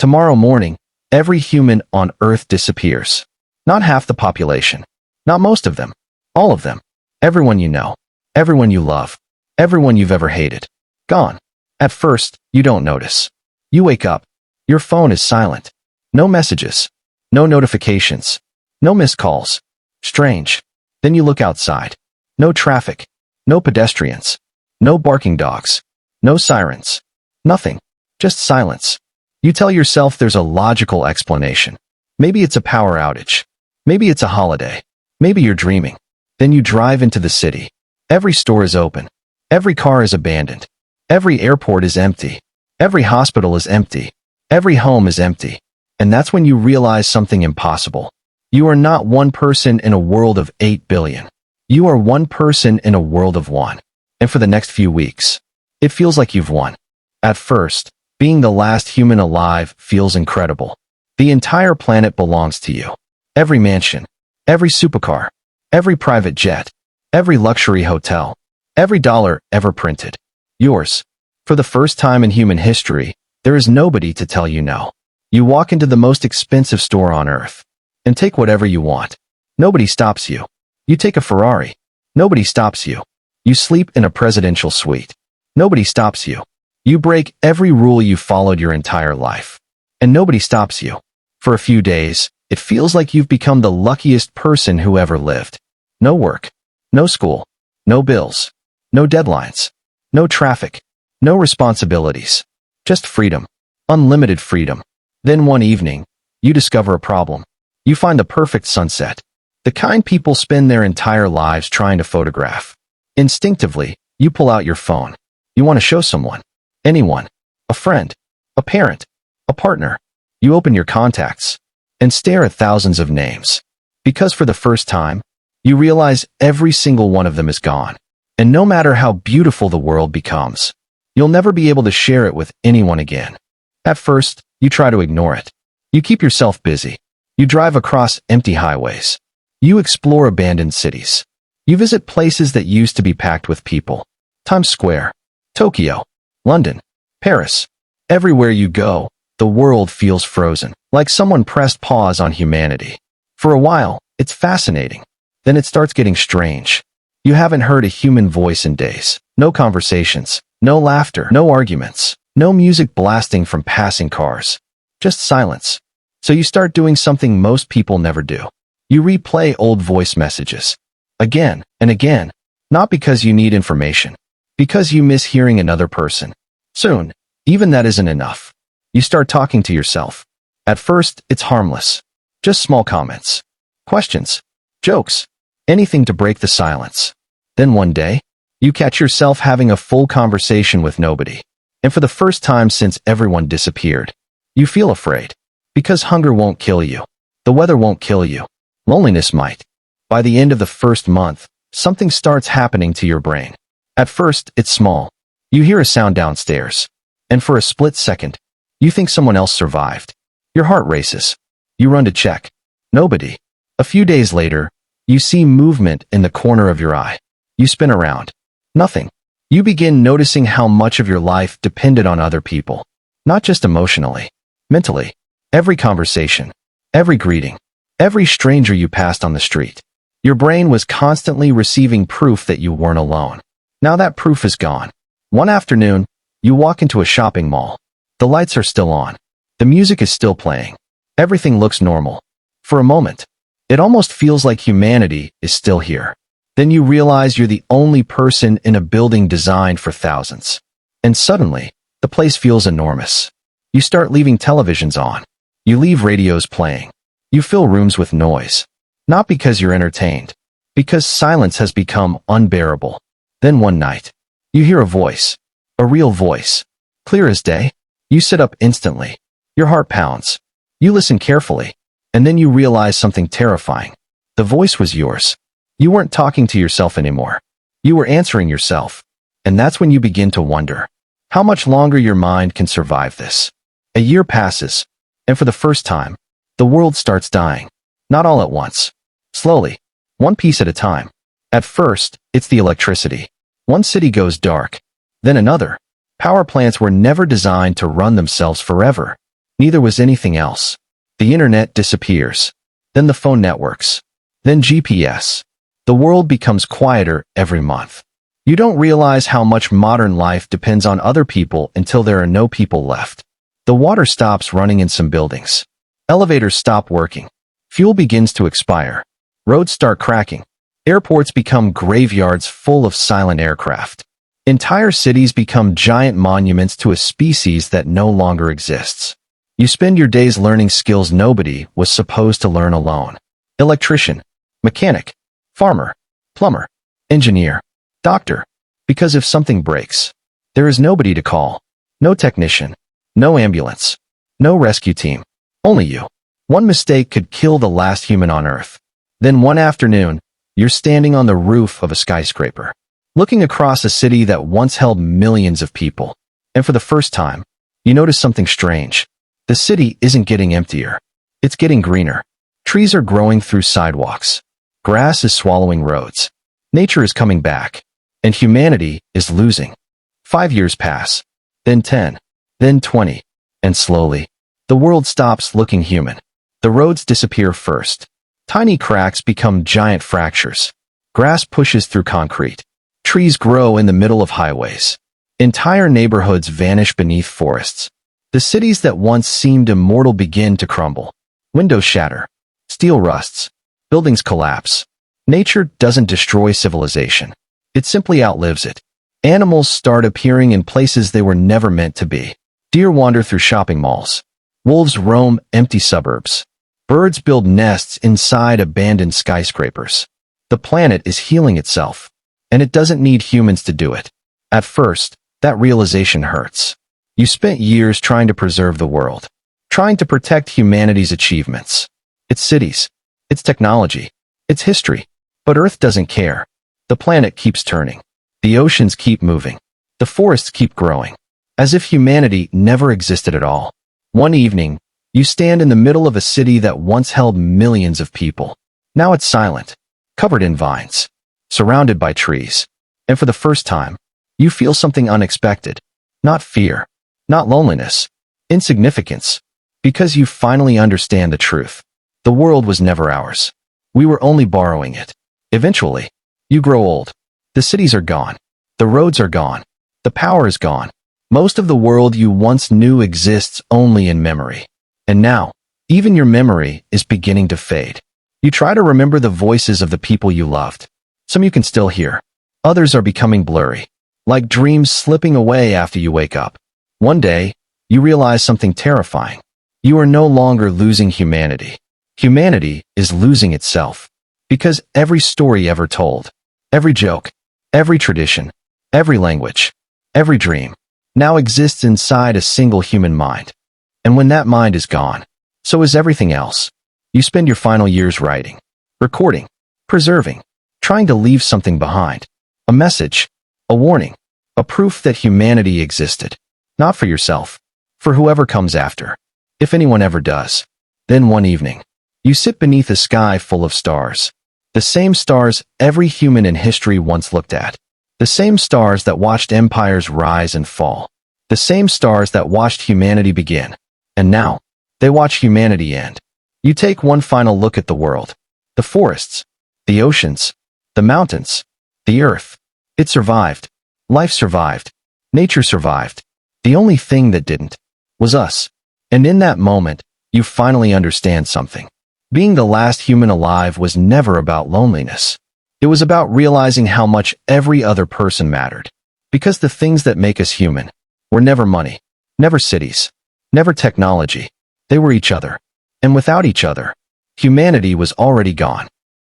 Tomorrow morning, every human on Earth disappears. Not half the population. Not most of them. All of them. Everyone you know. Everyone you love. Everyone you've ever hated. Gone. At first, you don't notice. You wake up. Your phone is silent. No messages. No notifications. No missed calls. Strange. Then you look outside. No traffic. No pedestrians. No barking dogs. No sirens. Nothing. Just silence. You tell yourself there's a logical explanation. Maybe it's a power outage. Maybe it's a holiday. Maybe you're dreaming. Then you drive into the city. Every store is open. Every car is abandoned. Every airport is empty. Every hospital is empty. Every home is empty. And that's when you realize something impossible. You are not one person in a world of 8 billion. You are one person in a world of one. And for the next few weeks, it feels like you've won. At first, being the last human alive feels incredible. The entire planet belongs to you. Every mansion, every supercar, every private jet, every luxury hotel, every dollar ever printed. Yours. For the first time in human history, there is nobody to tell you no. You walk into the most expensive store on Earth and take whatever you want. Nobody stops you. You take a Ferrari. Nobody stops you. You sleep in a presidential suite. Nobody stops you. You break every rule you followed your entire life. And nobody stops you. For a few days, it feels like you've become the luckiest person who ever lived. No work. No school. No bills. No deadlines. No traffic. No responsibilities. Just freedom. Unlimited freedom. Then one evening, you discover a problem. You find the perfect sunset. The kind people spend their entire lives trying to photograph. Instinctively, you pull out your phone. You want to show someone. Anyone. A friend. A parent. A partner. You open your contacts and stare at thousands of names. Because for the first time, you realize every single one of them is gone. And no matter how beautiful the world becomes, you'll never be able to share it with anyone again. At first, you try to ignore it. You keep yourself busy. You drive across empty highways. You explore abandoned cities. You visit places that used to be packed with people. Times Square, Tokyo, London, Paris. Everywhere you go, the world feels frozen, like someone pressed pause on humanity. For a while, it's fascinating. Then it starts getting strange. You haven't heard a human voice in days. No conversations, no laughter, no arguments, no music blasting from passing cars. Just silence. So you start doing something most people never do. You replay old voice messages. Again and again. Not because you need information. Because you miss hearing another person. Soon, even that isn't enough. You start talking to yourself. At first, it's harmless. Just small comments. Questions. Jokes. Anything to break the silence. Then one day, you catch yourself having a full conversation with nobody. And for the first time since everyone disappeared, you feel afraid. Because hunger won't kill you. The weather won't kill you. Loneliness might. By the end of the first month, something starts happening to your brain. At first, it's small. You hear a sound downstairs. And for a split second, you think someone else survived. Your heart races. You run to check. Nobody. A few days later, you see movement in the corner of your eye. You spin around. Nothing. You begin noticing how much of your life depended on other people. Not just emotionally. Mentally. Every conversation. Every greeting. Every stranger you passed on the street. Your brain was constantly receiving proof that you weren't alone. Now that proof is gone. One afternoon, you walk into a shopping mall. The lights are still on. The music is still playing. Everything looks normal. For a moment, it almost feels like humanity is still here. Then you realize you're the only person in a building designed for thousands. And suddenly, the place feels enormous. You start leaving televisions on. You leave radios playing. You fill rooms with noise. Not because you're entertained. Because silence has become unbearable. Then one night, you hear a voice. A real voice. Clear as day. You sit up instantly. Your heart pounds. You listen carefully. And then you realize something terrifying. The voice was yours. You weren't talking to yourself anymore. You were answering yourself. And that's when you begin to wonder how much longer your mind can survive this. A year passes. And for the first time, the world starts dying. Not all at once. Slowly. One piece at a time. At first, it's the electricity. One city goes dark. Then another. Power plants were never designed to run themselves forever. Neither was anything else. The internet disappears. Then the phone networks. Then GPS. The world becomes quieter every month. You don't realize how much modern life depends on other people until there are no people left. The water stops running in some buildings. Elevators stop working. Fuel begins to expire. Roads start cracking. Airports become graveyards full of silent aircraft. Entire cities become giant monuments to a species that no longer exists. You spend your days learning skills nobody was supposed to learn alone. Electrician, mechanic, farmer, plumber, engineer, doctor. Because if something breaks, there is nobody to call. No technician. No ambulance. No rescue team. Only you. One mistake could kill the last human on Earth. Then one afternoon, you're standing on the roof of a skyscraper, looking across a city that once held millions of people. And for the first time, you notice something strange. The city isn't getting emptier. It's getting greener. Trees are growing through sidewalks. Grass is swallowing roads. Nature is coming back. And humanity is losing. 5 years pass. Then 10. Then 20. And slowly, the world stops looking human. The roads disappear first. Tiny cracks become giant fractures. Grass pushes through concrete. Trees grow in the middle of highways. Entire neighborhoods vanish beneath forests. The cities that once seemed immortal begin to crumble. Windows shatter. Steel rusts. Buildings collapse. Nature doesn't destroy civilization. It simply outlives it. Animals start appearing in places they were never meant to be. Deer wander through shopping malls. Wolves roam empty suburbs. Birds build nests inside abandoned skyscrapers. The planet is healing itself, and it doesn't need humans to do it. At first, that realization hurts. You spent years trying to preserve the world, trying to protect humanity's achievements, its cities, its technology, its history. But Earth doesn't care. The planet keeps turning. The oceans keep moving. The forests keep growing. As if humanity never existed at all. One evening, you stand in the middle of a city that once held millions of people. Now it's silent, covered in vines, surrounded by trees. And for the first time, you feel something unexpected. Not fear, not loneliness, insignificance. Because you finally understand the truth. The world was never ours. We were only borrowing it. Eventually, you grow old. The cities are gone. The roads are gone. The power is gone. Most of the world you once knew exists only in memory. And now, even your memory is beginning to fade. You try to remember the voices of the people you loved. Some you can still hear. Others are becoming blurry, like dreams slipping away after you wake up. One day, you realize something terrifying. You are no longer losing humanity. Humanity is losing itself. Because every story ever told, every joke, every tradition, every language, every dream, now exists inside a single human mind. And when that mind is gone, so is everything else. You spend your final years writing, recording, preserving, trying to leave something behind. A message, a warning, a proof that humanity existed. Not for yourself, for whoever comes after. If anyone ever does. Then one evening, you sit beneath a sky full of stars. The same stars every human in history once looked at. The same stars that watched empires rise and fall. The same stars that watched humanity begin. And now, they watch humanity end. You take one final look at the world. The forests, the oceans, the mountains, the earth. It survived. Life survived. Nature survived. The only thing that didn't was us. And in that moment, you finally understand something. Being the last human alive was never about loneliness. It was about realizing how much every other person mattered. Because the things that make us human were never money, never cities, never technology. They were each other. And without each other, humanity was already gone.